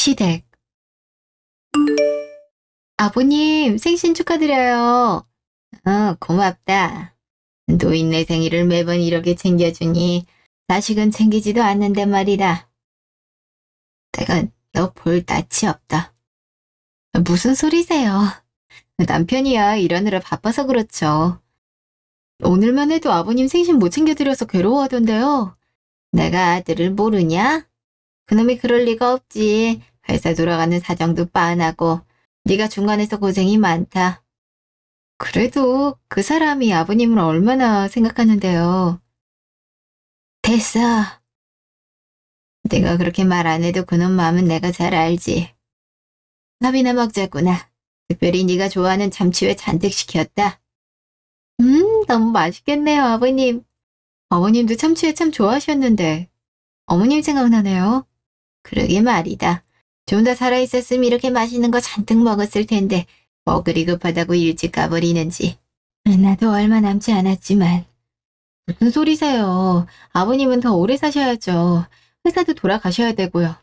시댁. 아버님, 생신 축하드려요. 고맙다. 노인네 생일을 매번 이렇게 챙겨주니 자식은 챙기지도 않는데 말이다. 내가 너 볼 낯이 없다. 무슨 소리세요? 남편이야 일하느라 바빠서 그렇죠. 오늘만 해도 아버님 생신 못 챙겨드려서 괴로워하던데요. 내가 아들을 모르냐? 그놈이 그럴 리가 없지. 회사 돌아가는 사정도 빤하고 네가 중간에서 고생이 많다. 그래도 그 사람이 아버님을 얼마나 생각하는데요. 됐어. 내가 그렇게 말 안 해도 그놈 마음은 내가 잘 알지. 밥이나 먹자꾸나. 특별히 네가 좋아하는 참치회 잔뜩 시켰다. 너무 맛있겠네요, 아버님. 어머님도 참치회 참 좋아하셨는데. 어머님 생각나네요. 그러게 말이다. 좀 더 살아있었으면 이렇게 맛있는 거 잔뜩 먹었을 텐데 뭐 그리 급하다고 일찍 가버리는지. 나도 얼마 남지 않았지만. 무슨 소리세요. 아버님은 더 오래 사셔야죠. 회사도 돌아가셔야 되고요.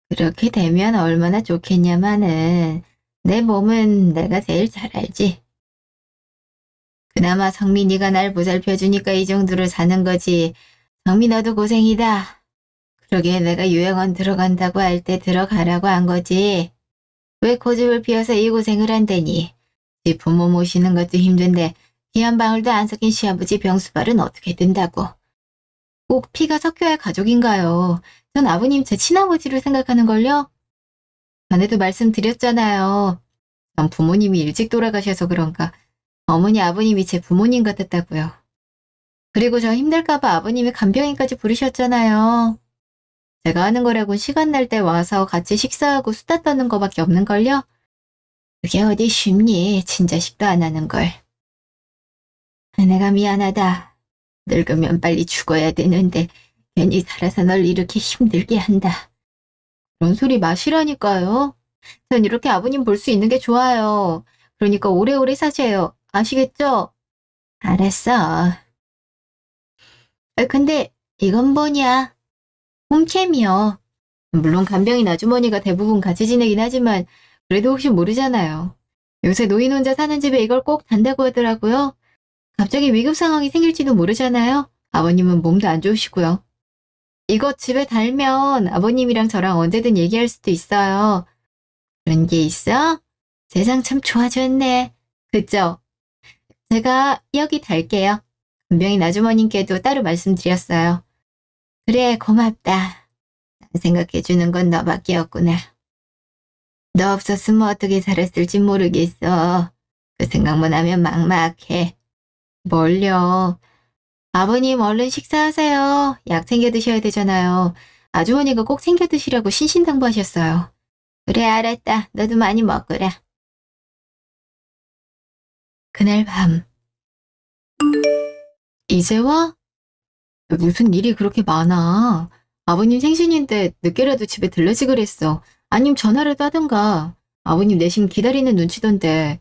그렇게 되면 얼마나 좋겠냐마는 내 몸은 내가 제일 잘 알지. 그나마 성민이가 날 보살펴주니까 이 정도로 사는 거지. 성민 너도 고생이다. 그러게 내가 요양원 들어간다고 할 때 들어가라고 한 거지. 왜 고집을 피워서 이 고생을 한다니. 지 부모 모시는 것도 힘든데 피 한 방울도 안 섞인 시아버지 병수발은 어떻게 든다고. 꼭 피가 섞여야 가족인가요? 전 아버님 제 친아버지를 생각하는걸요? 전에도 말씀드렸잖아요. 전 부모님이 일찍 돌아가셔서 그런가 어머니 아버님이 제 부모님 같았다고요. 그리고 저 힘들까봐 아버님이 간병인까지 부르셨잖아요. 제가 하는 거라곤 시간 날 때 와서 같이 식사하고 수다 떠는 거밖에 없는걸요? 그게 어디 쉽니? 진자식도 안 하는 걸. 내가 미안하다. 늙으면 빨리 죽어야 되는데 괜히 살아서 널 이렇게 힘들게 한다. 그런 소리 마시라니까요. 전 이렇게 아버님 볼 수 있는 게 좋아요. 그러니까 오래오래 사세요. 아시겠죠? 알았어. 근데 이건 뭐냐? 홈캠이요. 물론 간병인 아주머니가 대부분 같이 지내긴 하지만 그래도 혹시 모르잖아요. 요새 노인 혼자 사는 집에 이걸 꼭 단다고 하더라고요. 갑자기 위급 상황이 생길지도 모르잖아요. 아버님은 몸도 안 좋으시고요. 이거 집에 달면 아버님이랑 저랑 언제든 얘기할 수도 있어요. 그런 게 있어? 세상 참 좋아졌네. 그죠? 제가 여기 달게요. 간병인 아주머님께도 따로 말씀드렸어요. 그래, 고맙다. 생각해주는 건 너밖에 없구나. 너 없었으면 어떻게 살았을지 모르겠어. 그 생각만 하면 막막해. 뭘요? 아버님 얼른 식사하세요. 약 챙겨 드셔야 되잖아요. 아주머니가 꼭 챙겨 드시라고 신신당부하셨어요. 그래, 알았다. 너도 많이 먹거라. 그날 밤. 이제 와? 무슨 일이 그렇게 많아. 아버님 생신인데 늦게라도 집에 들르지 그랬어. 아님 전화라도 하든가. 아버님 내심 기다리는 눈치던데.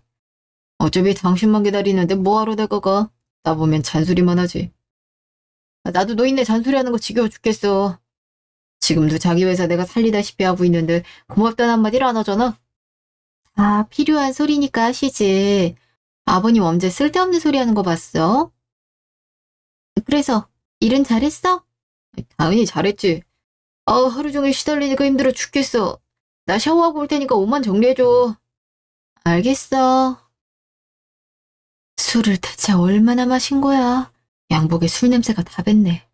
어차피 당신만 기다리는데 뭐하러 내가 가? 나 보면 잔소리만 하지. 나도 노인네 잔소리하는 거 지겨워 죽겠어. 지금도 자기 회사 내가 살리다시피 하고 있는데 고맙다는 한마디를 안 하잖아. 아, 필요한 소리니까 하시지. 아버님 언제 쓸데없는 소리 하는 거 봤어? 그래서 일은 잘했어? 당연히 잘했지. 하루 종일 시달리니까 힘들어 죽겠어. 나 샤워하고 올 테니까 옷만 정리해줘. 알겠어. 술을 대체 얼마나 마신 거야? 양복에 술 냄새가 다 뱄네.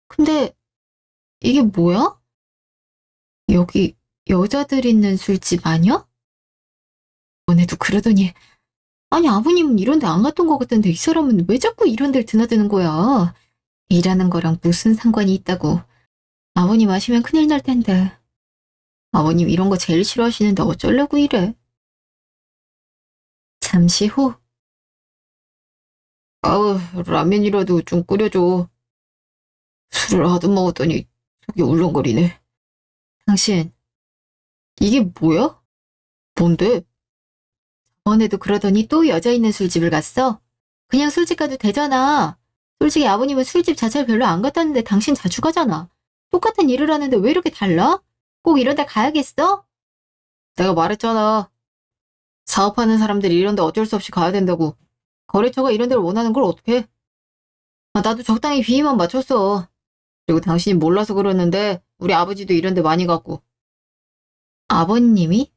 근데 이게 뭐야? 여기 여자들 있는 술집 아니야? 전에도 그러더니 아니 아버님은 이런 데 안 갔던 것 같던데 이 사람은 왜 자꾸 이런 데를 드나드는 거야? 일하는 거랑 무슨 상관이 있다고. 아버님 아시면 큰일 날 텐데. 아버님 이런 거 제일 싫어하시는데 어쩌려고 이래. 잠시 후. 아우, 라면이라도 좀 끓여줘. 술을 하도 먹었더니 속이 울렁거리네. 당신, 이게 뭐야? 뭔데? 저번에도 그러더니 또 여자 있는 술집을 갔어? 그냥 술집 가도 되잖아. 솔직히 아버님은 술집 자체를 별로 안 갔다는데 당신 자주 가잖아. 똑같은 일을 하는데 왜 이렇게 달라? 꼭 이런 데 가야겠어? 내가 말했잖아. 사업하는 사람들이 이런 데 어쩔 수 없이 가야 된다고. 거래처가 이런 데를 원하는 걸 어떡해? 나도 적당히 비위만 맞췄어. 그리고 당신이 몰라서 그러는데 우리 아버지도 이런 데 많이 갔고. 아버님이?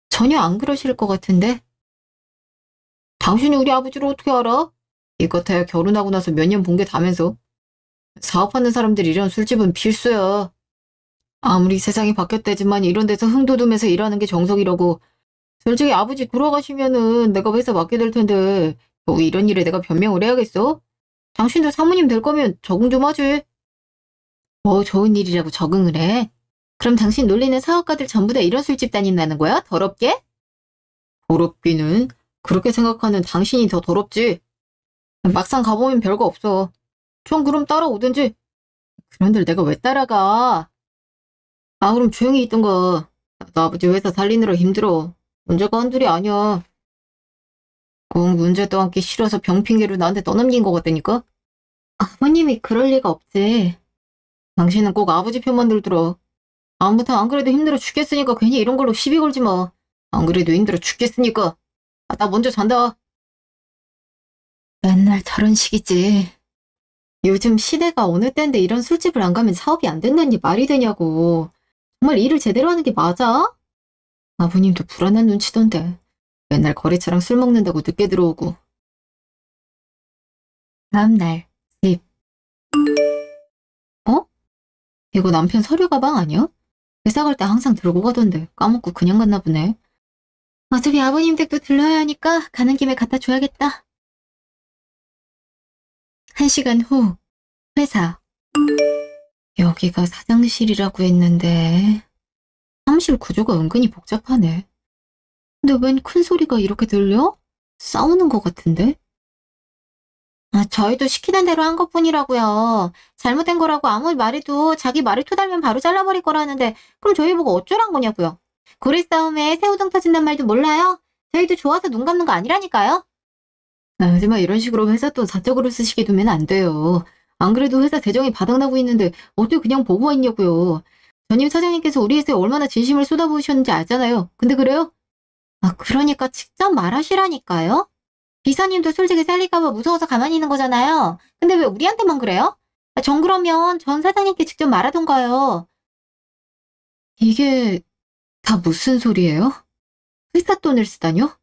전혀 안 그러실 것 같은데? 당신이 우리 아버지를 어떻게 알아? 이것하여 결혼하고 나서 몇 년 본 게 다면서. 사업하는 사람들이 이런 술집은 필수야. 아무리 세상이 바뀌었대지만 이런 데서 흥도듬해서 일하는 게 정석이라고. 솔직히 아버지 돌아가시면은 내가 회사 맡게 될 텐데 겨우 이런 일에 내가 변명을 해야겠어? 당신도 사모님 될 거면 적응 좀 하지. 뭐 좋은 일이라고 적응을 해? 그럼 당신 놀리는 사업가들 전부 다 이런 술집 다닌다는 거야? 더럽게? 더럽기는 그렇게 생각하는 당신이 더 더럽지. 막상 가보면 별거 없어. 전 그럼 따라오든지. 그런데 내가 왜 따라가? 그럼 조용히 있던가. 나도 아버지 회사 살리느라 힘들어. 문제가 한둘이 아니야. 꼭 문제 떠안기 싫어서 병 핑계로 나한테 떠넘긴 것 같다니까? 아버님이 그럴 리가 없지. 당신은 꼭 아버지 편만 들더라. 다음부터 안 그래도 힘들어 죽겠으니까 괜히 이런 걸로 시비 걸지 마. 안 그래도 힘들어 죽겠으니까. 나 먼저 잔다. 맨날 저런 식이지. 요즘 시대가 어느 때인데 이런 술집을 안 가면 사업이 안 된다니 말이 되냐고. 정말 일을 제대로 하는 게 맞아? 아버님도 불안한 눈치던데. 맨날 거래처랑 술 먹는다고 늦게 들어오고. 다음날 집. 어? 이거 남편 서류 가방 아니야? 회사 갈 때 항상 들고 가던데 까먹고 그냥 갔나 보네. 어차피 아버님 댁도 들러야 하니까 가는 김에 갖다 줘야겠다. 1시간 후 회사. 여기가 사장실이라고 했는데 사무실 구조가 은근히 복잡하네. 근데 웬 큰 소리가 이렇게 들려? 싸우는 것 같은데? 저희도 시키는 대로 한 것뿐이라고요. 잘못된 거라고 아무리 말해도 자기 말을 토달면 바로 잘라버릴 거라는데 그럼 저희 보고 어쩌란 거냐고요. 고래 싸움에 새우등 터진단 말도 몰라요? 저희도 좋아서 눈 감는 거 아니라니까요. 하지만 이런 식으로 회사 돈 사적으로 쓰시게 두면 안 돼요. 안 그래도 회사 재정이 바닥나고 있는데 어떻게 그냥 보고만 있냐고요. 전임 사장님께서 우리 회사에 얼마나 진심을 쏟아부으셨는지 알잖아요. 근데 그래요? 그러니까 직접 말하시라니까요. 비서님도 솔직히 잘릴까봐 무서워서 가만히 있는 거잖아요. 근데 왜 우리한테만 그래요? 전 그러면 전 사장님께 직접 말하던가요. 이게 다 무슨 소리예요? 회사 돈을 쓰다뇨?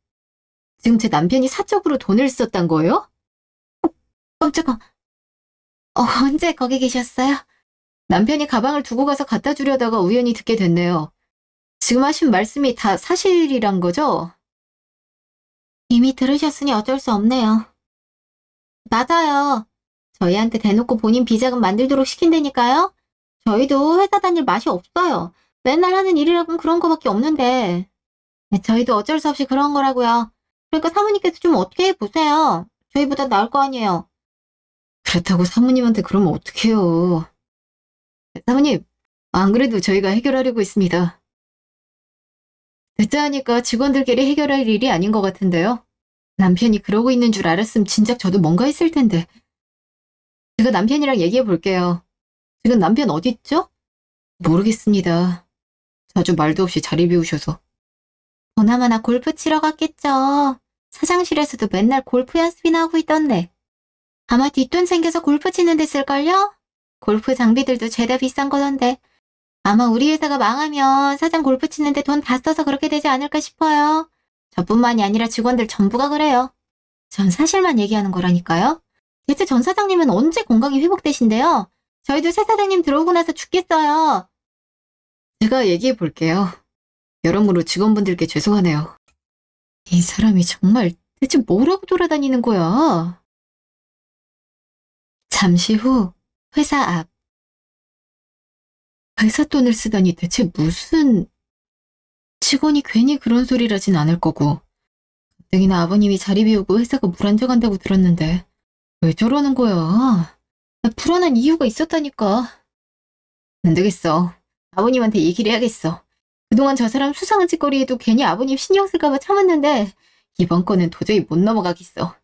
지금 제 남편이 사적으로 돈을 썼단 거예요? 깜짝아. 언제 거기 계셨어요? 남편이 가방을 두고 가서 갖다 주려다가 우연히 듣게 됐네요. 지금 하신 말씀이 다 사실이란 거죠? 이미 들으셨으니 어쩔 수 없네요. 맞아요. 저희한테 대놓고 본인 비자금 만들도록 시킨다니까요? 저희도 회사 다닐 맛이 없어요. 맨날 하는 일이라곤 그런 거밖에 없는데. 저희도 어쩔 수 없이 그런 거라고요. 그러니까 사모님께서 좀 어떻게 해보세요. 저희보다 나을 거 아니에요. 그렇다고 사모님한테 그러면 어떡해요. 사모님, 안 그래도 저희가 해결하려고 있습니다. 듣자 하니까 직원들끼리 해결할 일이 아닌 것 같은데요. 남편이 그러고 있는 줄 알았으면 진작 저도 뭔가 했을 텐데. 제가 남편이랑 얘기해 볼게요. 지금 남편 어디 있죠? 모르겠습니다. 자주 말도 없이 자리 비우셔서. 보나마나 골프 치러 갔겠죠. 사장실에서도 맨날 골프 연습이나 하고 있던데. 아마 뒷돈 챙겨서 골프 치는 데 쓸걸요? 골프 장비들도 죄다 비싼 거던데. 아마 우리 회사가 망하면 사장 골프 치는데 돈 다 써서 그렇게 되지 않을까 싶어요. 저뿐만이 아니라 직원들 전부가 그래요. 전 사실만 얘기하는 거라니까요. 대체 전 사장님은 언제 건강이 회복되신대요? 저희도 새 사장님 들어오고 나서 죽겠어요. 제가 얘기해 볼게요. 여러모로 직원분들께 죄송하네요. 이 사람이 정말 대체 뭐라고 돌아다니는 거야? 잠시 후 회사 앞. 회사 돈을 쓰다니 대체 무슨... 직원이 괜히 그런 소리를 하진 않을 거고. 가뜩이나 아버님이 자리 비우고 회사가 불안정한다고 들었는데 왜 저러는 거야? 불안한 이유가 있었다니까. 안 되겠어. 아버님한테 얘기를 해야겠어. 그동안 저 사람 수상한 짓거리에도 괜히 아버님 신경 쓸까봐 참았는데 이번 건은 도저히 못 넘어가겠어.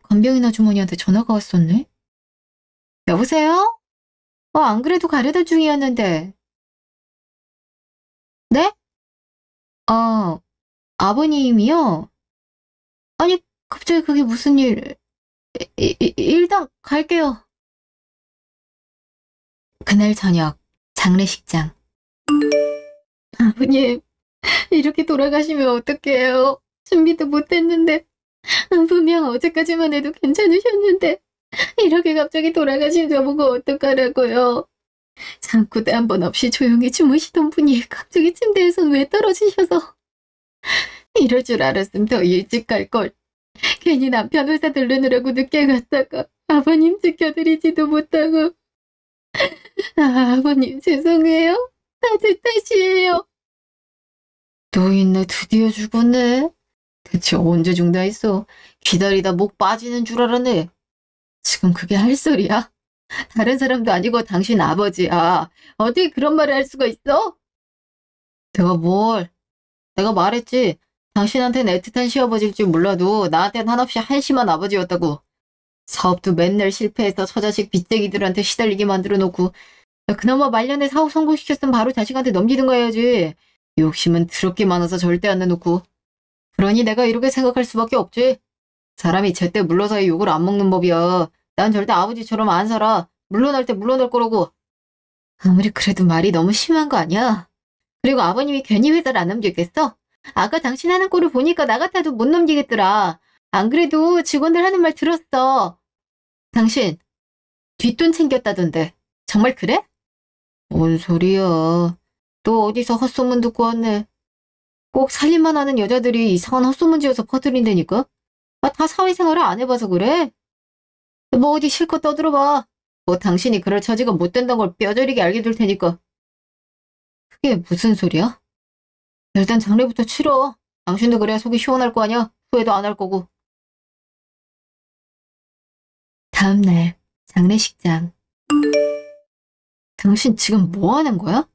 건병인 아주머니한테 전화가 왔었네. 여보세요? 안 그래도 가려다 중이었는데. 네? 아, 아버님이요? 아니, 갑자기 그게 무슨 일? 일단 갈게요. 그날 저녁, 장례식장. 아버님, 이렇게 돌아가시면 어떡해요? 준비도 못했는데. 분명 어제까지만 해도 괜찮으셨는데. 이렇게 갑자기 돌아가신 저보고 어떡하라고요? 잠꼬대 한 번 없이 조용히 주무시던 분이 갑자기 침대에선 왜 떨어지셔서. 이럴 줄 알았으면 더 일찍 갈걸. 괜히 남편 회사 들르느라고 늦게 갔다가 아버님 지켜드리지도 못하고. 아버님 죄송해요. 다 제 탓이에요. 노인네 드디어 죽었네. 대체 언제 죽나 했어. 기다리다 목 빠지는 줄 알았네. 지금 그게 할 소리야? 다른 사람도 아니고 당신 아버지야. 어떻게 그런 말을 할 수가 있어? 내가 말했지. 당신한테는 애틋한 시아버지일 줄 몰라도 나한텐 한없이 한심한 아버지였다고. 사업도 맨날 실패해서 처자식 빚쟁이들한테 시달리게 만들어 놓고, 그나마 말년에 사업 성공시켰으면 바로 자식한테 넘기든가 해야지. 욕심은 더럽게 많아서 절대 안 내놓고. 그러니 내가 이렇게 생각할 수밖에 없지. 사람이 제때 물러서야 욕을 안 먹는 법이야. 난 절대 아버지처럼 안 살아. 물러날 때 물러날 거라고. 아무리 그래도 말이 너무 심한 거 아니야? 그리고 아버님이 괜히 회사를 안 넘기겠어? 아까 당신 하는 꼴을 보니까 나 같아도 못 넘기겠더라. 안 그래도 직원들 하는 말 들었어. 당신 뒷돈 챙겼다던데. 정말 그래? 뭔 소리야. 또 어디서 헛소문 듣고 왔네. 꼭 살림만 하는 여자들이 이상한 헛소문 지어서 퍼뜨린다니까? 다 사회생활을 안 해봐서 그래? 뭐 어디 실컷 떠들어봐. 뭐 당신이 그럴 처지가 못 된다는 걸 뼈저리게 알게 될 테니까. 그게 무슨 소리야? 일단 장례부터 치러. 당신도 그래야 속이 시원할 거 아니야? 후회도 안 할 거고. 다음 날 장례식장. 당신 지금 뭐 하는 거야?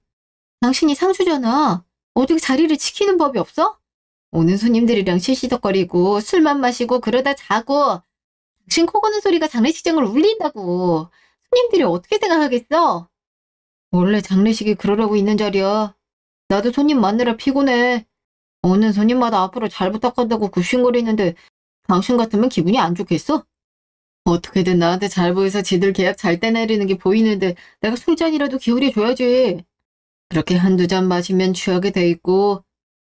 당신이 상주잖아. 어떻게 자리를 지키는 법이 없어? 오는 손님들이랑 시시덕거리고 술만 마시고 그러다 자고. 당신 코 고는 소리가 장례식장을 울린다고. 손님들이 어떻게 생각하겠어? 원래 장례식이 그러려고 있는 자리야. 나도 손님 맞느라 피곤해. 오는 손님마다 앞으로 잘 부탁한다고 굽신거리는데 당신 같으면 기분이 안 좋겠어? 어떻게든 나한테 잘 보여서 지들 계약 잘 떼내리는 게 보이는데 내가 술잔이라도 기울여줘야지. 그렇게 한두 잔 마시면 취하게 돼 있고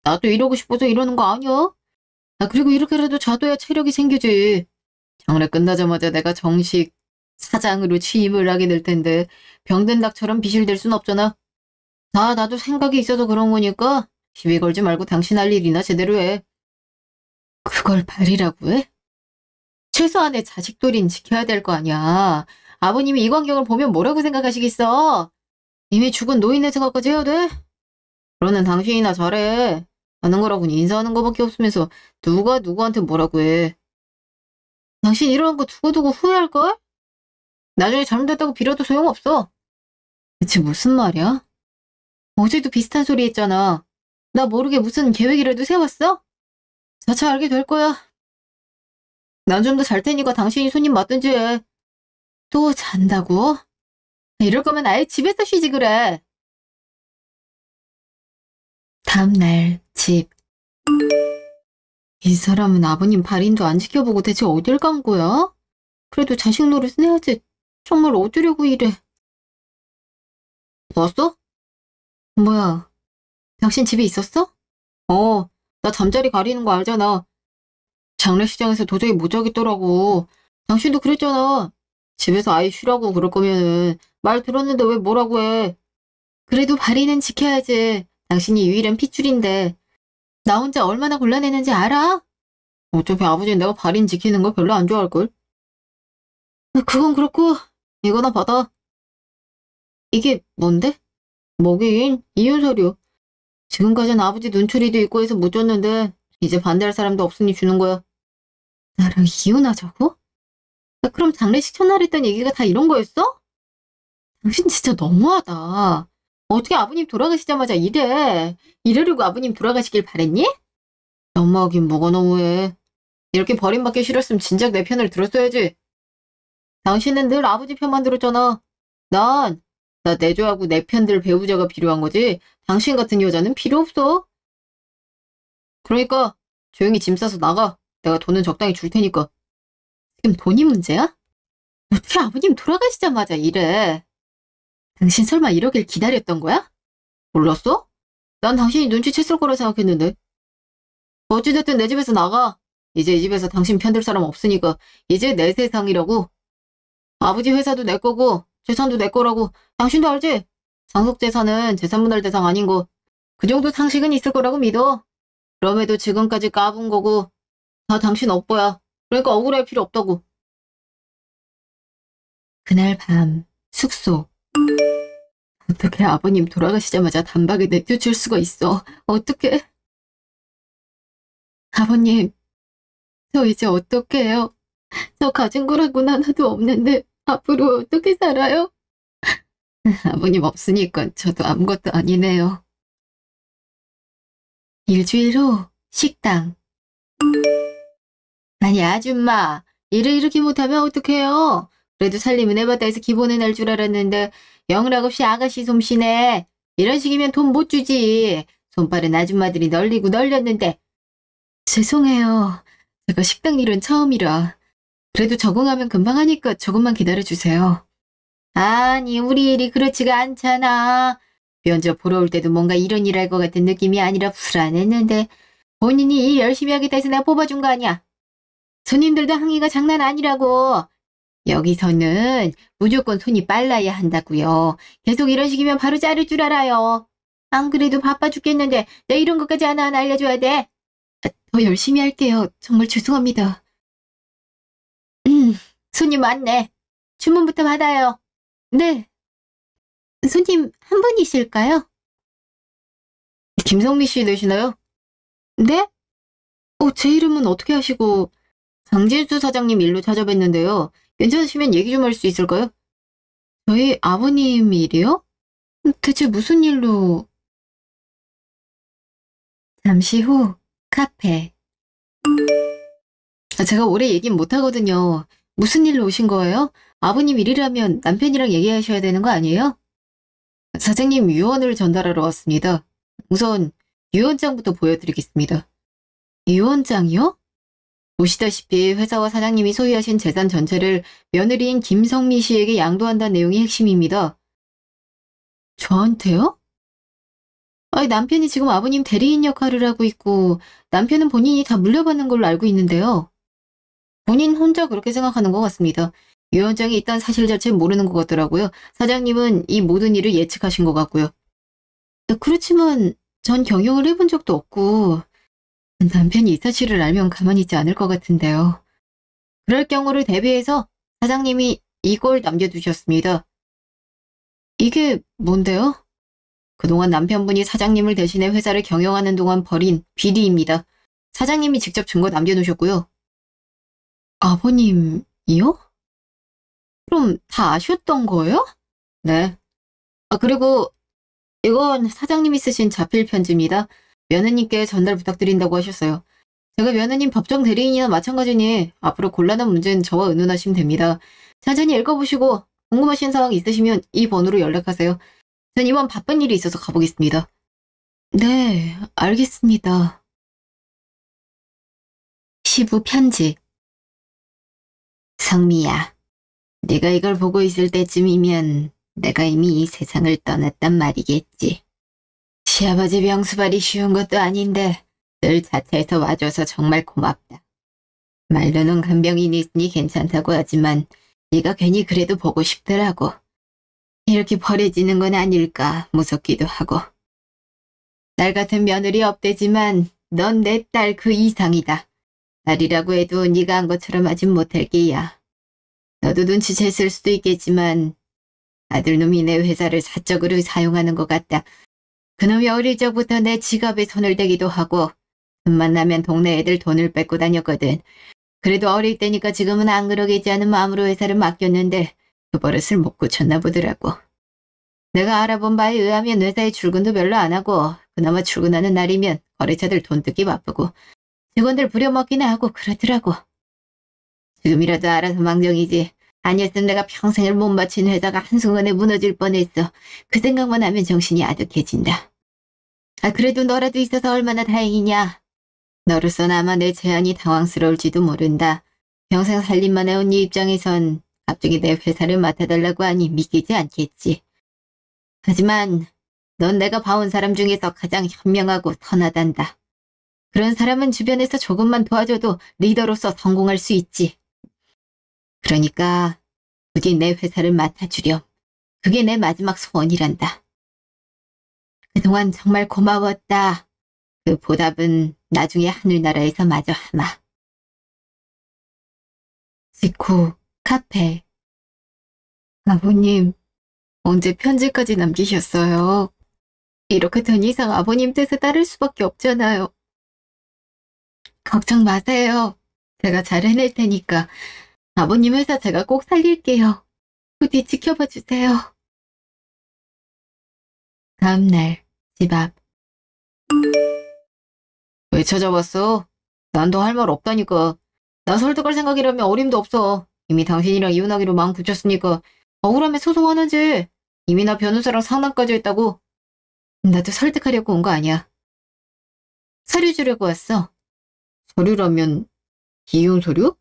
나도 이러고 싶어서 이러는 거 아니야? 그리고 이렇게라도 자둬야 체력이 생기지. 장례 끝나자마자 내가 정식 사장으로 취임을 하게 될 텐데 병든 닭처럼 비실될 순 없잖아. 나도 생각이 있어서 그런 거니까 시비 걸지 말고 당신 할 일이나 제대로 해. 그걸 발이라고 해? 최소한의 자식돌이는 지켜야 될 거 아니야. 아버님이 이 광경을 보면 뭐라고 생각하시겠어? 이미 죽은 노인의 생각까지 해야 돼? 그러는 당신이나 잘해. 하는 거라고는 인사하는 거밖에 없으면서 누가 누구한테 뭐라고 해. 당신 이러는 거 두고두고 후회할걸? 나중에 잘못됐다고 빌어도 소용없어. 대체 무슨 말이야? 어제도 비슷한 소리 했잖아. 나 모르게 무슨 계획이라도 세웠어? 자차 알게 될 거야. 난 좀 더 잘 테니까 당신이 손님 맞든지 해. 또 잔다고? 이럴 거면 아예 집에서 쉬지 그래. 다음 날 집. 이 사람은 아버님 발인도 안 지켜보고 대체 어딜 간 거야? 그래도 자식 노릇은 해야지. 정말 어쩌려고 이래. 왔어? 뭐야, 당신 집에 있었어? 나 잠자리 가리는 거 알잖아. 장례식장에서 도저히 못 자겠더라고. 당신도 그랬잖아. 집에서 아이 쉬라고 그럴 거면은 말 들었는데 왜 뭐라고 해. 그래도 발인은 지켜야지. 당신이 유일한 핏줄인데. 나 혼자 얼마나 곤란했는지 알아? 어차피 아버지는 내가 발인 지키는 걸 별로 안 좋아할걸. 그건 그렇고 이거나 받아. 이게 뭔데? 뭐긴 이혼 서류. 지금까지는 아버지 눈초리도 있고 해서 못 줬는데 이제 반대할 사람도 없으니 주는 거야. 나랑 이혼하자고? 그럼 장례식 첫날 했던 얘기가 다 이런 거였어? 당신 진짜 너무하다. 어떻게 아버님 돌아가시자마자 이래. 이러려고 아버님 돌아가시길 바랬니? 너무하긴 뭐가 너무해. 이렇게 버림받기 싫었으면 진작 내 편을 들었어야지. 당신은 늘 아버지 편만 들었잖아. 난 나 내조하고 내 편들 배우자가 필요한 거지. 당신 같은 여자는 필요 없어. 그러니까 조용히 짐 싸서 나가. 내가 돈은 적당히 줄 테니까. 지금 돈이 문제야? 어떻게 아버님 돌아가시자마자 이래. 당신 설마 이러길 기다렸던 거야? 몰랐어? 난 당신이 눈치챘을 거라 생각했는데. 어찌됐든 내 집에서 나가. 이제 이 집에서 당신 편들 사람 없으니까 이제 내 세상이라고. 아버지 회사도 내 거고 재산도 내 거라고. 당신도 알지? 상속재산은 재산분할 대상 아닌 거. 그 정도 상식은 있을 거라고 믿어. 그럼에도 지금까지 까분 거고 다 당신 업보야. 그러니까 억울할 필요 없다고. 그날 밤 숙소. 어떻게 아버님 돌아가시자마자 단박에 내쫓을 수가 있어. 어떻게? 아버님, 저 이제 어떻게 해요? 저 가진 거라고는 하나도 없는데 앞으로 어떻게 살아요? 아버님 없으니까 저도 아무것도 아니네요. 일주일 후 식당. 아니 아줌마, 일을 이렇게 못하면 어떡해요? 그래도 살림은 해바다에서 기본은 날 줄 알았는데 영락 없이 아가씨 솜씨네. 이런 식이면 돈 못 주지. 손빠른 아줌마들이 널리고 널렸는데. 죄송해요. 제가 식당 일은 처음이라. 그래도 적응하면 금방 하니까 조금만 기다려주세요. 아니 우리 일이 그렇지가 않잖아. 면접 보러 올 때도 뭔가 이런 일 할 것 같은 느낌이 아니라 불안했는데 본인이 일 열심히 하겠다 해서 내가 뽑아준 거 아니야. 손님들도 항의가 장난 아니라고. 여기서는 무조건 손이 빨라야 한다고요. 계속 이런 식이면 바로 자를 줄 알아요. 안 그래도 바빠 죽겠는데 내 이런 것까지 하나하나 알려줘야 돼. 더 열심히 할게요. 정말 죄송합니다. 손님 왔네. 주문부터 받아요. 네. 손님 한 분이실까요? 김성미 씨 되시나요? 네? 제 이름은 어떻게 하시고 강진수 사장님 일로 찾아뵀는데요. 괜찮으시면 얘기 좀 할 수 있을까요? 저희 아버님 일이요? 대체 무슨 일로... 잠시 후 카페. 제가 오래 얘기는 못하거든요. 무슨 일로 오신 거예요? 아버님 일이라면 남편이랑 얘기하셔야 되는 거 아니에요? 사장님 유언을 전달하러 왔습니다. 우선 유언장부터 보여드리겠습니다. 유언장이요? 보시다시피 회사와 사장님이 소유하신 재산 전체를 며느리인 김성미 씨에게 양도한다는 내용이 핵심입니다. 저한테요? 아니, 남편이 지금 아버님 대리인 역할을 하고 있고 남편은 본인이 다 물려받는 걸로 알고 있는데요. 본인 혼자 그렇게 생각하는 것 같습니다. 유언장이 있다는 사실 자체는 모르는 것 같더라고요. 사장님은 이 모든 일을 예측하신 것 같고요. 그렇지만 전 경영을 해본 적도 없고 남편이 이 사실을 알면 가만히 있지 않을 것 같은데요. 그럴 경우를 대비해서 사장님이 이걸 남겨두셨습니다. 이게 뭔데요? 그동안 남편분이 사장님을 대신해 회사를 경영하는 동안 벌인 비리입니다. 사장님이 직접 증거 남겨놓으셨고요. 아버님이요? 그럼 다 아셨던 거예요? 네. 그리고 이건 사장님이 쓰신 자필 편지입니다. 며느님께 전달 부탁드린다고 하셨어요. 제가 며느님 법정 대리인이나 마찬가지니 앞으로 곤란한 문제는 저와 의논하시면 됩니다. 천천히 읽어보시고 궁금하신 사항 있으시면 이 번호로 연락하세요. 전 이번 바쁜 일이 있어서 가보겠습니다. 네, 알겠습니다. 시부 편지. 성미야, 네가 이걸 보고 있을 때쯤이면 내가 이미 이 세상을 떠났단 말이겠지. 시아버지 병수발이 쉬운 것도 아닌데 늘 자차해서 와줘서 정말 고맙다. 말로는 간병인이 있으니 괜찮다고 하지만 네가 괜히 그래도 보고 싶더라고. 이렇게 버려지는 건 아닐까 무섭기도 하고. 딸 같은 며느리 없대지만 넌 내 딸 그 이상이다. 딸이라고 해도 네가 한 것처럼 하진 못할 게야. 너도 눈치챘을 수도 있겠지만 아들놈이 내 회사를 사적으로 사용하는 것 같다. 그놈이 어릴 적부터 내 지갑에 손을 대기도 하고 틈만 나면 동네 애들 돈을 뺏고 다녔거든. 그래도 어릴 때니까 지금은 안 그러겠지 하는 마음으로 회사를 맡겼는데 그 버릇을 못 고쳤나 보더라고. 내가 알아본 바에 의하면 회사에 출근도 별로 안 하고 그나마 출근하는 날이면 거래처들 돈 뜯기 바쁘고 직원들 부려먹기나 하고 그러더라고. 지금이라도 알아서 망정이지. 아니었으면 내가 평생을 못 마친 회사가 한순간에 무너질 뻔했어. 그 생각만 하면 정신이 아득해진다. 아, 그래도 너라도 있어서 얼마나 다행이냐. 너로선 아마 내 제안이 당황스러울지도 모른다. 평생 살림만 해온 네 입장에선 갑자기 내 회사를 맡아달라고 하니 믿기지 않겠지. 하지만 넌 내가 봐온 사람 중에서 가장 현명하고 선하단다. 그런 사람은 주변에서 조금만 도와줘도 리더로서 성공할 수 있지. 그러니까 부디 내 회사를 맡아주렴. 그게 내 마지막 소원이란다. 그동안 정말 고마웠다. 그 보답은 나중에 하늘나라에서 마저 하마. 직후 카페. 아버님, 언제 편지까지 남기셨어요? 이렇게 된 이상 아버님 뜻에 따를 수밖에 없잖아요. 걱정 마세요. 제가 잘 해낼 테니까 아버님 회사 제가 꼭 살릴게요. 부디 지켜봐 주세요. 다음 날 집 앞. 왜 찾아봤어? 난 더 할 말 없다니까. 나 설득할 생각이라면 어림도 없어. 이미 당신이랑 이혼하기로 마음 굳혔으니까 억울하면 소송하는지. 이미 나 변호사랑 상담까지 했다고. 나도 설득하려고 온 거 아니야. 서류 주려고 왔어. 서류라면 이혼 서류?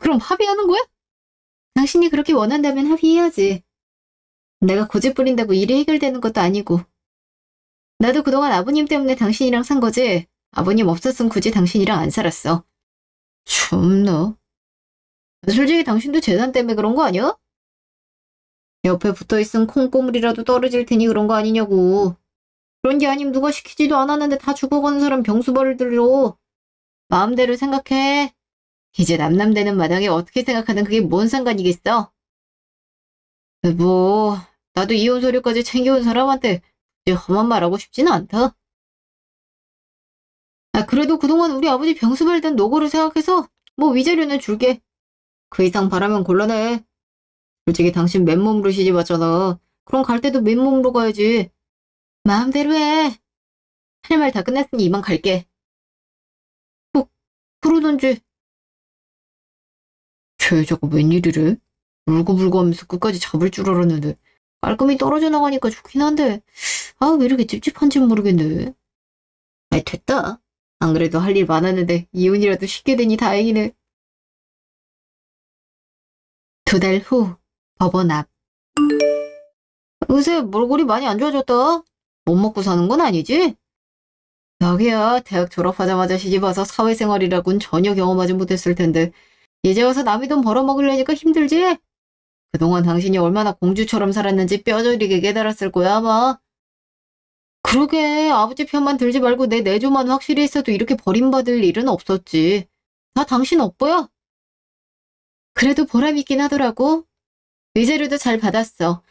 그럼 합의하는 거야? 당신이 그렇게 원한다면 합의해야지. 내가 고집 부린다고 일이 해결되는 것도 아니고. 나도 그동안 아버님 때문에 당신이랑 산 거지. 아버님 없었으면 굳이 당신이랑 안 살았어. 참나. 솔직히 당신도 재산 때문에 그런 거 아니야? 옆에 붙어있은 콩고물이라도 떨어질 테니 그런 거 아니냐고. 그런 게 아니면 누가 시키지도 않았는데 다 죽어가는 사람 병수벌을 들여. 마음대로 생각해. 이제 남남되는 마당에 어떻게 생각하든 그게 뭔 상관이겠어? 뭐, 나도 이혼 서류까지 챙겨온 사람한테 이제 험한 말하고 싶지는 않다. 아, 그래도 그동안 우리 아버지 병수벌 된 노고를 생각해서 뭐 위자료는 줄게. 그 이상 바라면 곤란해. 솔직히 당신 맨몸으로 시집 왔잖아. 그럼 갈 때도 맨몸으로 가야지. 마음대로 해. 할 말 다 끝났으니 이만 갈게. 그러던지. 쟤 저거 웬일이래? 울고불고 하면서 끝까지 잡을 줄 알았는데 깔끔히 떨어져 나가니까 좋긴 한데 아, 왜 이렇게 찝찝한지 모르겠네. 아이, 됐다. 안 그래도 할 일 많았는데 이혼이라도 쉽게 되니 다행이네. 2달 후 법원 앞. 요새 몰골이 많이 안 좋아졌다. 못 먹고 사는 건 아니지? 여기야, 대학 졸업하자마자 시집 와서 사회생활이라곤 전혀 경험하지 못했을 텐데 이제 와서 남의 돈 벌어먹으려니까 힘들지? 그동안 당신이 얼마나 공주처럼 살았는지 뼈저리게 깨달았을 거야, 아마. 그러게, 아버지 편만 들지 말고 내 내조만 확실히 했어도 이렇게 버림받을 일은 없었지. 다 당신 업보야. 그래도 보람있긴 하더라고. 위자료도 잘 받았어.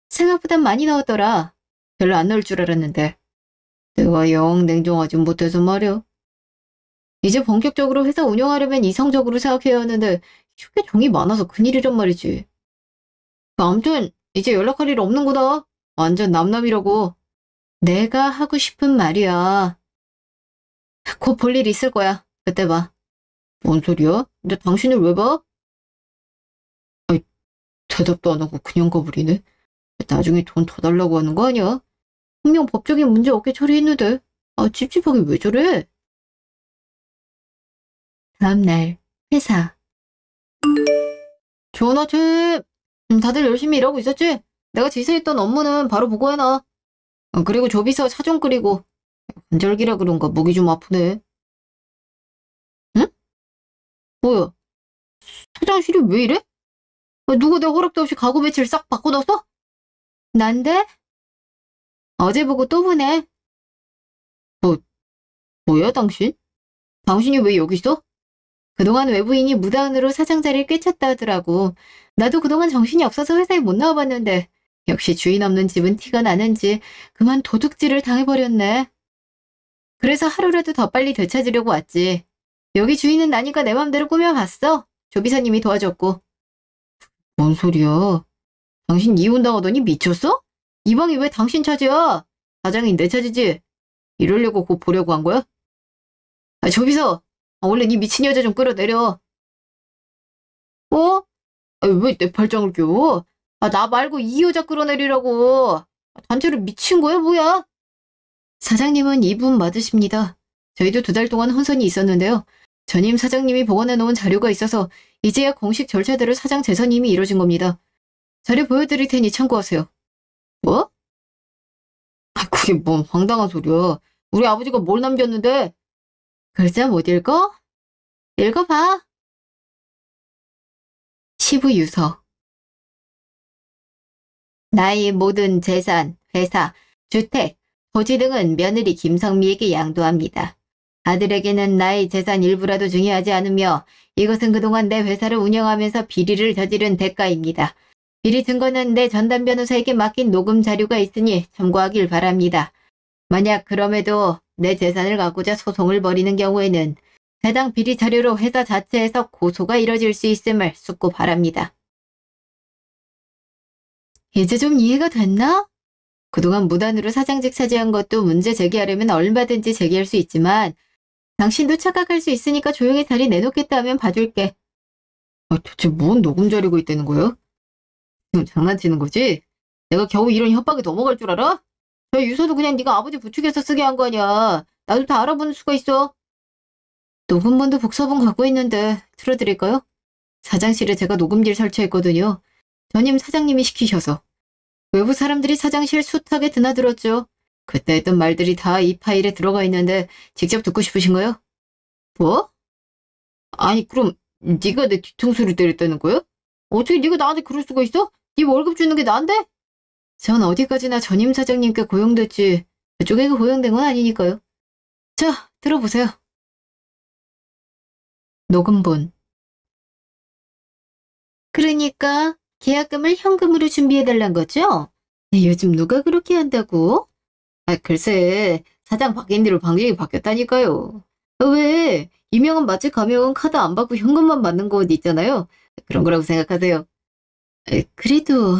생각보단 많이 나왔더라. 별로 안 나올 줄 알았는데. 내가 영 냉정하지 못해서 말이야. 이제 본격적으로 회사 운영하려면 이성적으로 생각해야 하는데 이렇게 정이 많아서 큰일이란 말이지. 아무튼 이제 연락할 일 없는구나. 완전 남남이라고. 내가 하고 싶은 말이야. 곧 볼 일 있을 거야. 그때 봐. 뭔 소리야? 근데 당신을 왜 봐? 아니, 대답도 안 하고 그냥 가버리네. 나중에 돈 더 달라고 하는 거 아니야? 분명 법적인 문제 없게 처리했는데. 아, 찝찝하게 왜 저래? 다음날 회사. 좋은 아침. 다들 열심히 일하고 있었지? 내가 지시했던 업무는 바로 보고해놔. 그리고 조비서 차 좀 끓이고. 관절기라 그런가 목이 좀 아프네. 응? 뭐야? 화장실이 왜 이래? 누가 내 허락도 없이 가구 배치를 싹 바꿔놨어? 난데? 어제 보고 또 보네. 뭐, 뭐야 당신? 당신이 왜 여기 있어? 그동안 외부인이 무단으로 사장 자리를 꿰찼다 하더라고. 나도 그동안 정신이 없어서 회사에 못 나와봤는데 역시 주인 없는 집은 티가 나는지 그만 도둑질을 당해버렸네. 그래서 하루라도 더 빨리 되찾으려고 왔지. 여기 주인은 나니까 내 맘대로 꾸며봤어. 조비서님이 도와줬고. 뭔 소리야? 당신 이혼당하더니 미쳤어? 이 방이 왜 당신 차지야? 사장이 내 차지지? 이러려고 곧 보려고 한 거야? 아, 조비서! 얼른 이 미친 여자 좀 끌어내려. 어? 왜 내 팔짱을 껴? 나 말고 이 여자 끌어내리라고. 단체로 미친 거야, 뭐야? 사장님은 이분 맞으십니다. 저희도 2달 동안 혼선이 있었는데요. 전임 사장님이 보관해 놓은 자료가 있어서 이제야 공식 절차대로 사장 재선임이 이뤄진 겁니다. 자료 보여드릴 테니 참고하세요. 뭐? 그게 뭔 황당한 소리야. 우리 아버지가 뭘 남겼는데? 글자 못 읽어? 읽어봐. 시부 유서. 나의 모든 재산, 회사, 주택, 토지 등은 며느리 김성미에게 양도합니다. 아들에게는 나의 재산 일부라도 중요하지 않으며 이것은 그동안 내 회사를 운영하면서 비리를 저지른 대가입니다. 비리 증거는 내 전담 변호사에게 맡긴 녹음 자료가 있으니 참고하길 바랍니다. 만약 그럼에도 내 재산을 갖고자 소송을 벌이는 경우에는 해당 비리 자료로 회사 자체에서 고소가 이뤄질 수 있음을 숙고 바랍니다. 이제 좀 이해가 됐나? 그동안 무단으로 사장직 차지한 것도 문제 제기하려면 얼마든지 제기할 수 있지만 당신도 착각할 수 있으니까 조용히 자리 내놓겠다 하면 봐줄게. 대체 뭔 녹음 자료가 있다는 거야? 지금 장난치는 거지? 내가 겨우 이런 협박에 넘어갈 줄 알아? 저 유서도 그냥 네가 아버지 부축해서 쓰게 한 거 아니야. 나도 다 알아보는 수가 있어. 녹음본도 복사본 갖고 있는데 틀어드릴까요? 사장실에 제가 녹음기를 설치했거든요. 전임 사장님이 시키셔서. 외부 사람들이 사장실 숱하게 드나들었죠. 그때 했던 말들이 다 이 파일에 들어가 있는데 직접 듣고 싶으신가요? 뭐? 아니 그럼 네가 내 뒤통수를 때렸다는 거야? 어떻게 네가 나한테 그럴 수가 있어? 네 월급 주는 게 나인데? 전 어디까지나 전임 사장님께 고용됐지 그쪽에게 고용된 건 아니니까요. 자, 들어보세요. 녹음본. 그러니까 계약금을 현금으로 준비해달란 거죠? 요즘 누가 그렇게 한다고? 글쎄 사장 바뀐 뒤로 방식이 바뀌었다니까요. 왜 유명한 맛집 가면 카드 안 받고 현금만 받는 곳 있잖아요. 그런 거라고 생각하세요. 그래도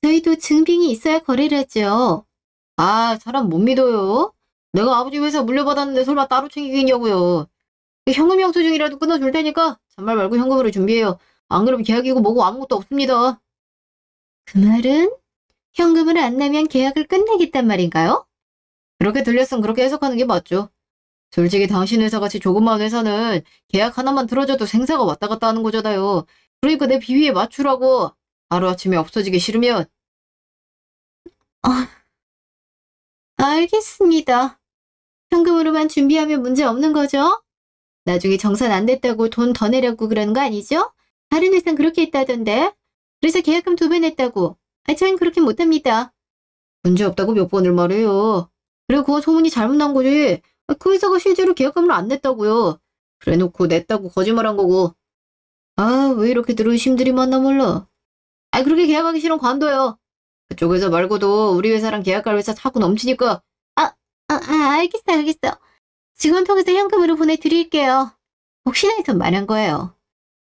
저희도 증빙이 있어야 거래를 하죠. 사람 못 믿어요. 내가 아버지 회사 물려받았는데 설마 따로 챙기겠냐고요. 현금 영수증이라도 끊어줄 테니까 잔말 말고 현금으로 준비해요. 안 그러면 계약이고 뭐고 아무것도 없습니다. 그 말은 현금을 안 내면 계약을 끝내겠단 말인가요? 그렇게 들렸으면 그렇게 해석하는 게 맞죠. 솔직히 당신 회사같이 조그마한 회사는 계약 하나만 들어줘도 생사가 왔다 갔다 하는 거잖아요. 그러니까 내 비위에 맞추라고. 하루아침에 없어지기 싫으면. 알겠습니다. 현금으로만 준비하면 문제 없는 거죠? 나중에 정산 안 됐다고 돈 더 내라고 그러는 거 아니죠? 다른 회사는 그렇게 했다던데. 그래서 계약금 2배 냈다고. 저희는 그렇게 못합니다. 문제 없다고 몇 번을 말해요. 그리고 그건 소문이 잘못 난 거지. 그 회사가 실제로 계약금을 안 냈다고요. 그래놓고 냈다고 거짓말한 거고. 왜 이렇게 들은 심들이 많나 몰라. 그렇게 계약하기 싫으면 관둬요. 그쪽 회사 말고도 우리 회사랑 계약할 회사 차고 넘치니까. 알겠어. 직원 통해서 현금으로 보내드릴게요. 혹시나 해서 말한 거예요.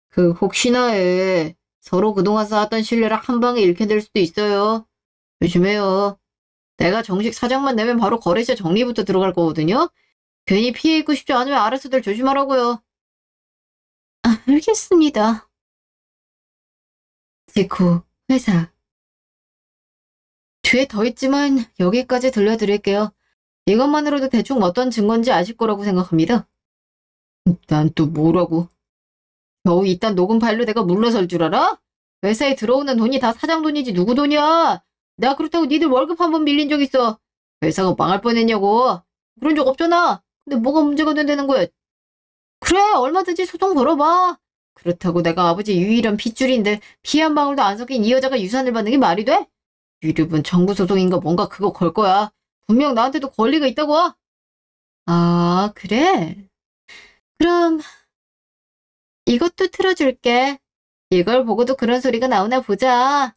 그 혹시나에 서로 그동안 쌓았던 신뢰를 한 방에 잃게 될 수도 있어요. 조심해요. 내가 정식 사장만 내면 바로 거래처 정리부터 들어갈 거거든요. 괜히 피해 입고 싶지 않으면 알아서들 조심하라고요. 알겠습니다. 직후 회사. 뒤에 더 있지만 여기까지 들려드릴게요. 이것만으로도 대충 어떤 증거인지 아실 거라고 생각합니다. 난 또 뭐라고? 겨우 이딴 녹음 파일로 내가 물러설 줄 알아? 회사에 들어오는 돈이 다 사장 돈이지 누구 돈이야? 내가 그렇다고 니들 월급 한 번 밀린 적 있어. 회사가 망할 뻔했냐고. 그런 적 없잖아. 근데 뭐가 문제가 된다는 거야? 그래 얼마든지 소송 걸어봐. 그렇다고 내가 아버지 유일한 핏줄인데 피 한 방울도 안 섞인 이 여자가 유산을 받는 게 말이 돼? 유류분 정부 소송인가 뭔가 그거 걸 거야. 분명 나한테도 권리가 있다고. 그래? 그럼 이것도 틀어줄게. 이걸 보고도 그런 소리가 나오나 보자.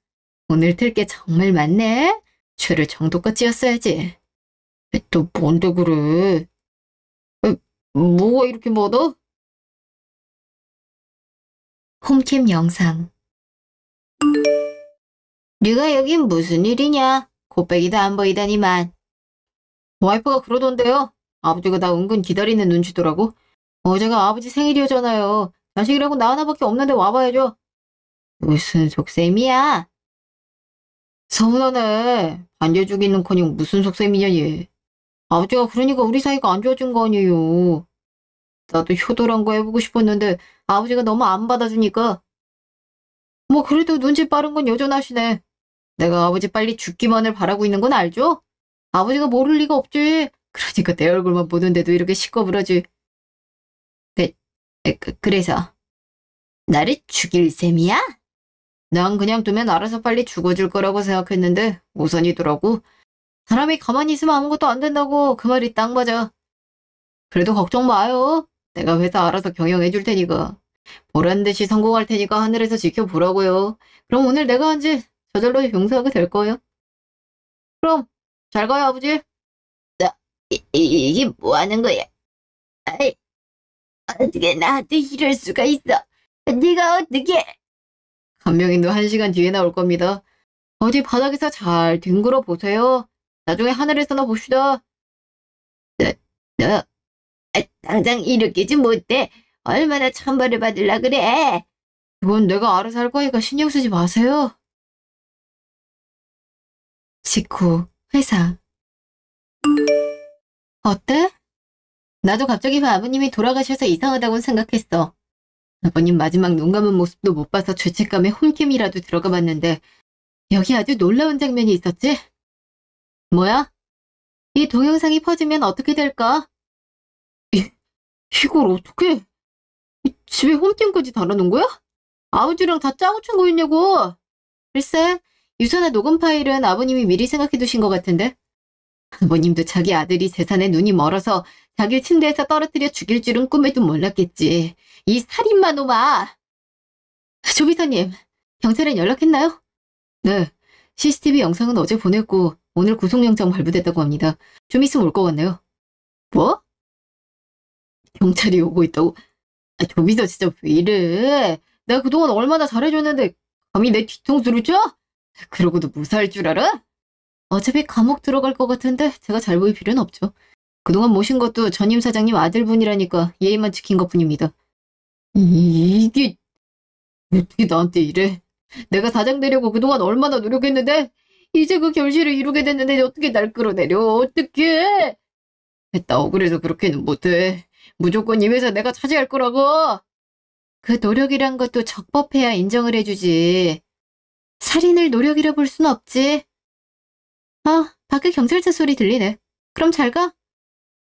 오늘 틀 게 정말 많네. 죄를 정도껏 지었어야지. 또 뭔데 그래? 뭐가 이렇게 많아? 홈캠 영상. 네가 여긴 무슨 일이냐? 곱빼기도 안 보이다니만. 와이프가 그러던데요. 아버지가 나 은근 기다리는 눈치더라고. 어제가 아버지 생일이었잖아요. 자식이라고 나 하나밖에 없는데 와봐야죠. 무슨 속셈이야? 서운하네. 반려주기는커녕 무슨 속셈이냐니. 아버지가 그러니까 우리 사이가 안 좋아진 거 아니에요. 나도 효도란 거 해보고 싶었는데 아버지가 너무 안 받아주니까. 뭐 그래도 눈치 빠른 건 여전하시네. 내가 아버지 빨리 죽기만을 바라고 있는 건 알죠? 아버지가 모를 리가 없지. 그러니까 내 얼굴만 보는데도 이렇게 시꺼부러지. 그, 그래서 나를 죽일 셈이야? 난 그냥 두면 알아서 빨리 죽어줄 거라고 생각했는데 우선이더라고. 사람이 가만히 있으면 아무것도 안 된다고. 그 말이 딱 맞아. 그래도 걱정 마요. 내가 회사 알아서 경영해 줄 테니까. 보란 듯이 성공할 테니까 하늘에서 지켜보라고요. 그럼 오늘 내가 한 지 저절로 용서하게 될 거예요. 그럼 잘 가요, 아버지. 이게 뭐 하는 거야? 아이, 어떻게 나한테 이럴 수가 있어? 네가 어떻게? 간병인도 1시간 뒤에 나올 겁니다. 어디 바닥에서 잘 뒹굴어 보세요. 나중에 하늘에서나 봅시다. 너, 당장 일으키지 못해. 얼마나 천벌을 받으려 그래? 그건 내가 알아서 할 거니까 신경 쓰지 마세요. 직후 회사. 어때? 나도 갑자기 아버님이 돌아가셔서 이상하다고 생각했어. 아버님 마지막 눈 감은 모습도 못 봐서 죄책감에 홈캠이라도 들어가 봤는데 여기 아주 놀라운 장면이 있었지? 뭐야? 이 동영상이 퍼지면 어떻게 될까? 이걸 어떻게? 집에 홈캠까지 달아놓은 거야? 아버지랑 다 짜고 친 거였냐고? 글쎄, 유서나 녹음 파일은 아버님이 미리 생각해 두신 것 같은데? 아버님도 자기 아들이 재산에 눈이 멀어서 자기 침대에서 떨어뜨려 죽일 줄은 꿈에도 몰랐겠지. 이 살인마 놈아! 조비서님, 경찰엔 연락했나요? 네, CCTV 영상은 어제 보냈고 오늘 구속영장 발부됐다고 합니다. 좀 있으면 올 것 같네요. 뭐? 경찰이 오고 있다고? 조비서 진짜 왜 이래? 내가 그동안 얼마나 잘해줬는데 감히 내 뒤통수를 쳐? 그러고도 무사할 줄 알아? 어차피 감옥 들어갈 것 같은데 제가 잘 보일 필요는 없죠. 그동안 모신 것도 전임 사장님 아들분이라니까 예의만 지킨 것뿐입니다. 이게 어떻게 나한테 이래? 내가 사장 되려고 그동안 얼마나 노력했는데 이제 그 결실을 이루게 됐는데 어떻게 날 끌어내려? 어떻게? 나 억울해서 그렇게는 못해. 무조건 이 회사 내가 차지할 거라고. 그 노력이란 것도 적법해야 인정을 해주지. 살인을 노력이라 볼 순 없지. 아, 밖에 경찰차 소리 들리네. 그럼 잘 가.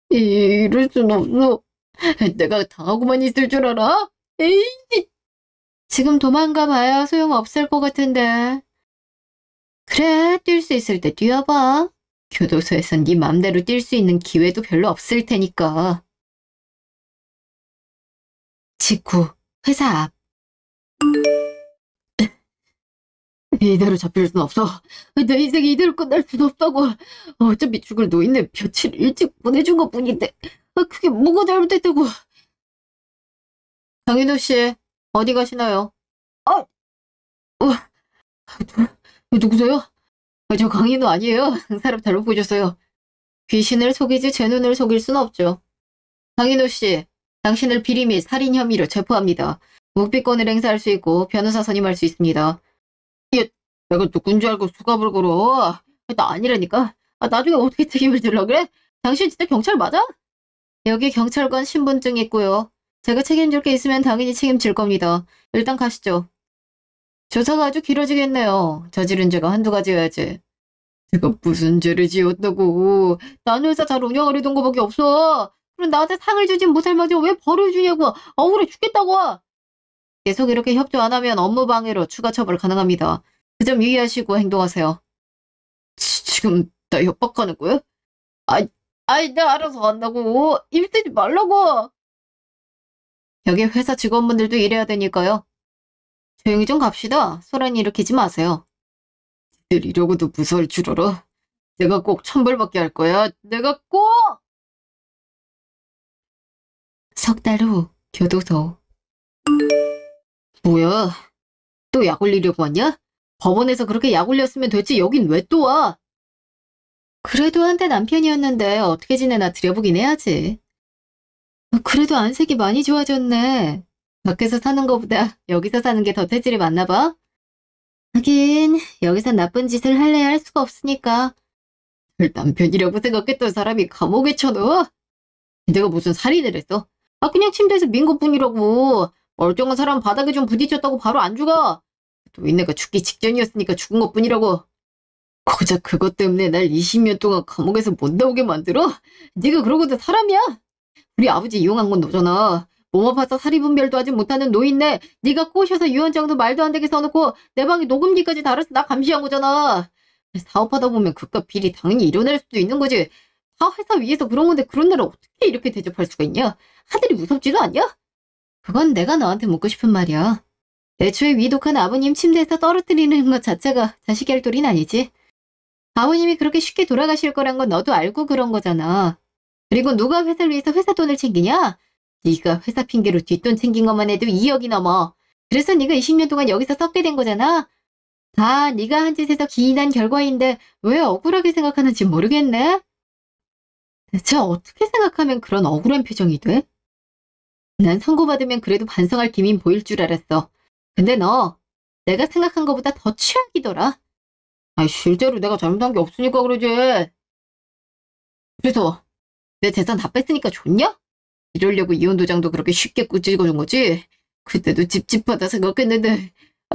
이럴 순 없어. 내가 당하고만 있을 줄 알아? 에이. 지금 도망가 봐야 소용없을 것 같은데. 그래, 뛸 수 있을 때 뛰어봐. 교도소에선 네 맘대로 뛸 수 있는 기회도 별로 없을 테니까. 직후 회사 앞. 이대로 잡힐 순 없어. 내 인생이 이대로 끝날 순 없다고. 어차피 죽을 노인네 며칠 일찍 보내준 것 뿐인데 그게 뭐가 잘못됐다고. 강인호 씨, 어디 가시나요? 어, 누구세요? 저 강인호 아니에요. 사람 잘못 보셨어요. 귀신을 속이지 제 눈을 속일 순 없죠. 강인호 씨, 당신을 비리 및 살인 혐의로 체포합니다. 묵비권을 행사할 수 있고 변호사 선임할 수 있습니다. 예, 내가 누군지 알고 수갑을 걸어. 나 아니라니까. 나중에 어떻게 책임을 질러 그래? 당신 진짜 경찰 맞아? 여기 경찰관 신분증 있고요. 제가 책임질 게 있으면 당연히 책임질 겁니다. 일단 가시죠. 조사가 아주 길어지겠네요. 저지른 죄가 한두 가지여야지. 내가 무슨 죄를 지었다고. 나는 회사 잘 운영하려던 거밖에 없어. 그럼 나한테 상을 주진 못할 망정 왜 벌을 주냐고. 억울해 죽겠다고. 계속 이렇게 협조 안 하면 업무 방해로 추가 처벌 가능합니다. 그 점 유의하시고 행동하세요. 지금 나 협박하는 거야? 내가 알아서 한다고. 힘쓰지 말라고. 여기 회사 직원분들도 일해야 되니까요. 조용히 좀 갑시다. 소란이 일으키지 마세요. 니들 이러고도 무서울 줄 알아? 내가 꼭 천벌받게 할 거야. 내가 꼭! 석 달 후 교도소. 뭐야? 또 약 올리려고 왔냐? 법원에서 그렇게 약 올렸으면 됐지 여긴 왜 또 와? 그래도 한때 남편이었는데 어떻게 지내나 들여보긴 해야지. 그래도 안색이 많이 좋아졌네. 밖에서 사는 거보다 여기서 사는 게 더 체질이 맞나 봐? 하긴 여기서 나쁜 짓을 할래야 할 수가 없으니까. 절 남편이라고 생각했던 사람이 감옥에 쳐넣어? 내가 무슨 살인을 했어? 아 그냥 침대에서 민 것뿐이라고. 멀쩡한 사람 바닥에 좀 부딪혔다고 바로 안 죽어. 노인네가 죽기 직전이었으니까 죽은 것뿐이라고. 고작 그것 때문에 날 20년 동안 감옥에서 못 나오게 만들어? 네가 그러고도 사람이야? 우리 아버지 이용한 건 너잖아. 몸 아파서 사리분별도 하지 못하는 노인네 네가 꼬셔서 유언장도 말도 안 되게 써놓고 내 방에 녹음기까지 달아서 나 감시한 거잖아. 사업하다 보면 그깟 비리 당연히 일어날 수도 있는 거지. 다 회사 위에서 그런 건데 그런 날을 어떻게 이렇게 대접할 수가 있냐? 하들이 무섭지도 않냐? 그건 내가 너한테 묻고 싶은 말이야. 애초에 위독한 아버님 침대에서 떨어뜨리는 것 자체가 자식 얄돌이는 아니지. 아버님이 그렇게 쉽게 돌아가실 거란 건 너도 알고 그런 거잖아. 그리고 누가 회사를 위해서 회사 돈을 챙기냐? 네가 회사 핑계로 뒷돈 챙긴 것만 해도 2억이 넘어. 그래서 네가 20년 동안 여기서 썩게 된 거잖아. 다 네가 한 짓에서 기인한 결과인데 왜 억울하게 생각하는지 모르겠네. 대체 어떻게 생각하면 그런 억울한 표정이 돼? 난 선고받으면 그래도 반성할 기민 보일 줄 알았어. 근데 너 내가 생각한 것보다 더 최악이더라. 아니 실제로 내가 잘못한 게 없으니까 그러지. 그래서 내 재산 다 뺐으니까 좋냐? 이러려고 이혼 도장도 그렇게 쉽게 꾸짖어준 거지? 그때도 찝찝하다 생각했는데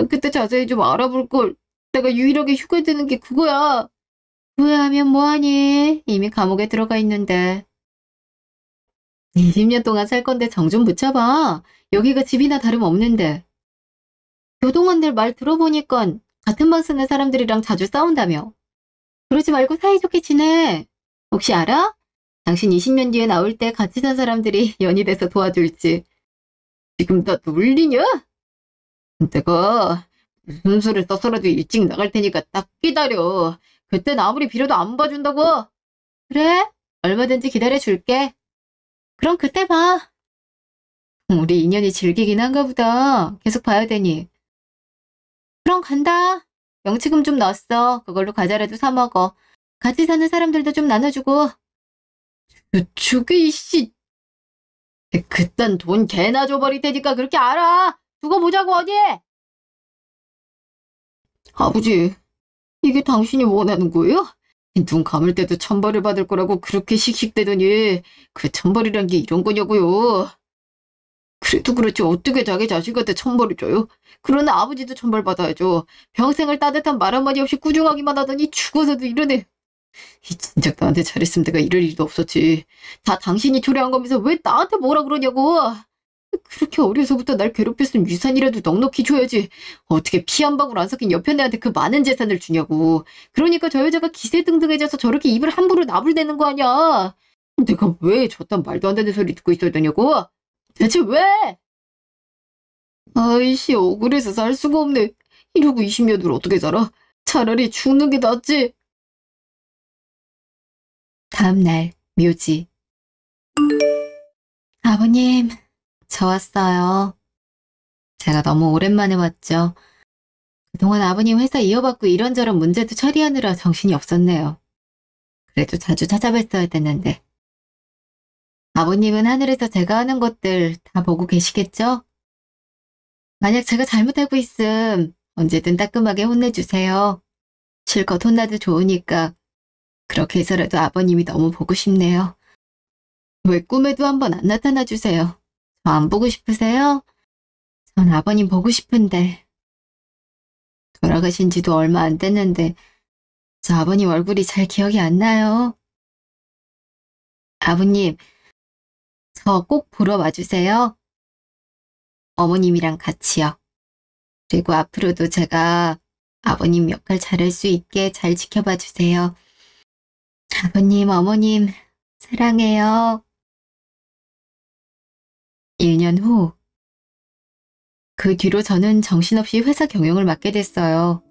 그때 자세히 좀 알아볼 걸. 내가 유일하게 휴가되는 게 그거야. 후회하면 뭐하니? 이미 감옥에 들어가 있는데. 20년 동안 살 건데 정 좀 붙여봐. 여기가 집이나 다름없는데. 교동원들 말 들어보니까 같은 방 쓰는 사람들이랑 자주 싸운다며. 그러지 말고 사이좋게 지내. 혹시 알아? 당신 20년 뒤에 나올 때 같이 산 사람들이 연이 돼서 도와줄지. 지금 다 놀리냐? 내가 무슨 수를 써서라도 일찍 나갈 테니까 딱 기다려. 그땐 아무리 빌어도 안 봐준다고. 그래? 얼마든지 기다려줄게. 그럼 그때 봐. 우리 인연이 질기긴 한가 보다. 계속 봐야 되니. 그럼 간다. 명치금 좀 넣었어. 그걸로 과자라도 사 먹어. 같이 사는 사람들도 좀 나눠주고. 저게 이씨. 그딴 돈 개나 줘버릴 테니까 그렇게 알아. 두고 보자고 어디. 아버지, 이게 당신이 원하는 거예요? 눈 감을 때도 천벌을 받을 거라고 그렇게 씩씩대더니 그 천벌이란 게 이런 거냐고요. 그래도 그렇지 어떻게 자기 자식한테 천벌을 줘요? 그러나 아버지도 천벌 받아야죠. 평생을 따뜻한 말 한마디 없이 꾸중하기만 하더니 죽어서도 이러네. 이 진작 나한테 잘했으면 내가 이럴 일도 없었지. 다 당신이 초래한 거면서 왜 나한테 뭐라 그러냐고. 그렇게 어려서부터 날 괴롭혔으면 유산이라도 넉넉히 줘야지. 어떻게 피 한 방울 안 섞인 여편네한테 그 많은 재산을 주냐고. 그러니까 저 여자가 기세등등해져서 저렇게 입을 함부로 나불대는 거 아니야. 내가 왜 저딴 말도 안 되는 소리 듣고 있어야 되냐고. 대체 왜? 아이씨 억울해서 살 수가 없네. 이러고 20년을 어떻게 살아? 차라리 죽는 게 낫지. 다음 날 묘지. 아버님, 저 왔어요. 제가 너무 오랜만에 왔죠. 그동안 아버님 회사 이어받고 이런저런 문제도 처리하느라 정신이 없었네요. 그래도 자주 찾아뵀어야 됐는데. 아버님은 하늘에서 제가 하는 것들 다 보고 계시겠죠? 만약 제가 잘못하고 있음 언제든 따끔하게 혼내주세요. 실컷 혼나도 좋으니까 그렇게 해서라도 아버님이 너무 보고 싶네요. 왜 꿈에도 한번 안 나타나 주세요. 저 안 보고 싶으세요? 전 아버님 보고 싶은데. 돌아가신 지도 얼마 안 됐는데 저 아버님 얼굴이 잘 기억이 안 나요. 아버님, 저 꼭 보러 와주세요. 어머님이랑 같이요. 그리고 앞으로도 제가 아버님 역할 잘할 수 있게 잘 지켜봐 주세요. 아버님, 어머님, 사랑해요. 1년 후. 그 뒤로 저는 정신없이 회사 경영을 맡게 됐어요.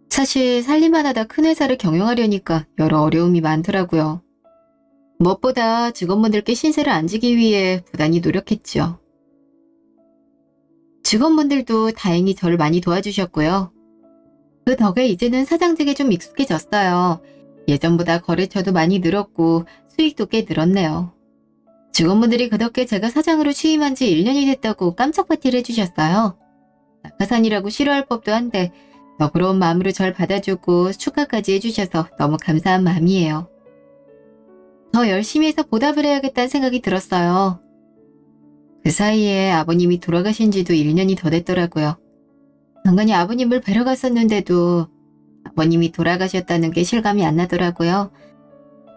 사실 살림만 하다 큰 회사를 경영하려니까 여러 어려움이 많더라고요. 무엇보다 직원분들께 신세를 안 지기 위해 부단히 노력했죠. 직원분들도 다행히 저를 많이 도와주셨고요. 그 덕에 이제는 사장직에 좀 익숙해졌어요. 예전보다 거래처도 많이 늘었고 수익도 꽤 늘었네요. 직원분들이 그 덕에 제가 사장으로 취임한 지 1년이 됐다고 깜짝 파티를 해주셨어요. 낙하산이라고 싫어할 법도 한데 너그러운 마음으로 절 받아주고 축하까지 해주셔서 너무 감사한 마음이에요. 더 열심히 해서 보답을 해야겠다는 생각이 들었어요. 그 사이에 아버님이 돌아가신 지도 1년이 더 됐더라고요. 간간히 아버님을 뵈러 갔었는데도 아버님이 돌아가셨다는 게 실감이 안 나더라고요.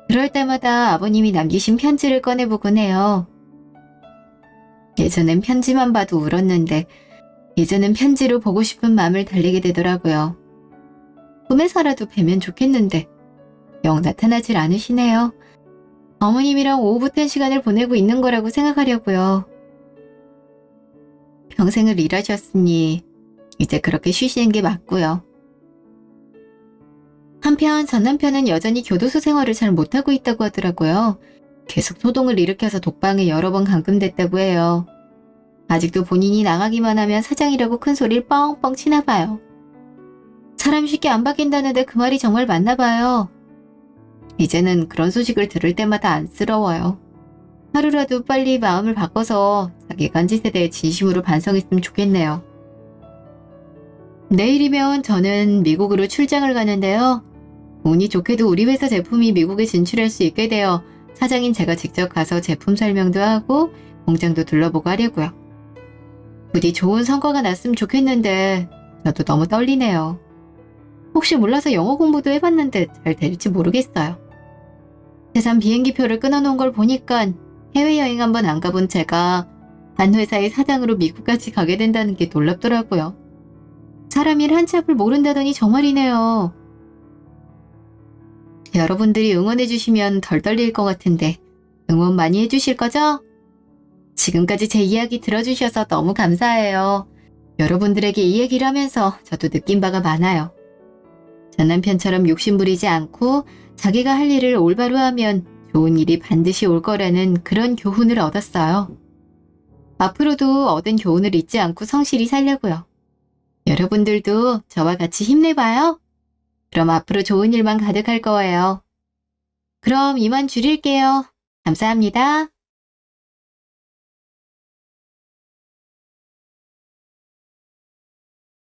그럴 때마다 아버님이 남기신 편지를 꺼내보곤 해요. 예전엔 편지만 봐도 울었는데 이제는 편지로 보고 싶은 마음을 달리게 되더라고요. 꿈에서라도 뵈면 좋겠는데 영 나타나질 않으시네요. 어머님이랑 오붓한 시간을 보내고 있는 거라고 생각하려고요. 평생을 일하셨으니 이제 그렇게 쉬시는 게 맞고요. 한편 전 남편은 여전히 교도소 생활을 잘 못하고 있다고 하더라고요. 계속 소동을 일으켜서 독방에 여러 번 감금됐다고 해요. 아직도 본인이 나가기만 하면 사장이라고 큰 소리를 뻥뻥 치나 봐요. 사람 쉽게 안 바뀐다는데 그 말이 정말 맞나 봐요. 이제는 그런 소식을 들을 때마다 안쓰러워요. 하루라도 빨리 마음을 바꿔서 자기가 한 짓에 대해 진심으로 반성했으면 좋겠네요. 내일이면 저는 미국으로 출장을 가는데요. 운이 좋게도 우리 회사 제품이 미국에 진출할 수 있게 되어 사장인 제가 직접 가서 제품 설명도 하고 공장도 둘러보고 하려고요. 부디 좋은 성과가 났으면 좋겠는데 저도 너무 떨리네요. 혹시 몰라서 영어 공부도 해봤는데 잘 될지 모르겠어요. 세상 비행기표를 끊어놓은 걸 보니까 해외여행 한번 안 가본 제가 한 회사의 사장으로 미국까지 가게 된다는 게 놀랍더라고요. 사람 일 한치 앞을 모른다더니 정말이네요. 여러분들이 응원해주시면 덜 떨릴 것 같은데 응원 많이 해주실 거죠? 지금까지 제 이야기 들어주셔서 너무 감사해요. 여러분들에게 이 얘기를 하면서 저도 느낀 바가 많아요. 전 남편처럼 욕심부리지 않고 자기가 할 일을 올바로 하면 좋은 일이 반드시 올 거라는 그런 교훈을 얻었어요. 앞으로도 얻은 교훈을 잊지 않고 성실히 살려고요. 여러분들도 저와 같이 힘내봐요. 그럼 앞으로 좋은 일만 가득할 거예요. 그럼 이만 줄일게요. 감사합니다.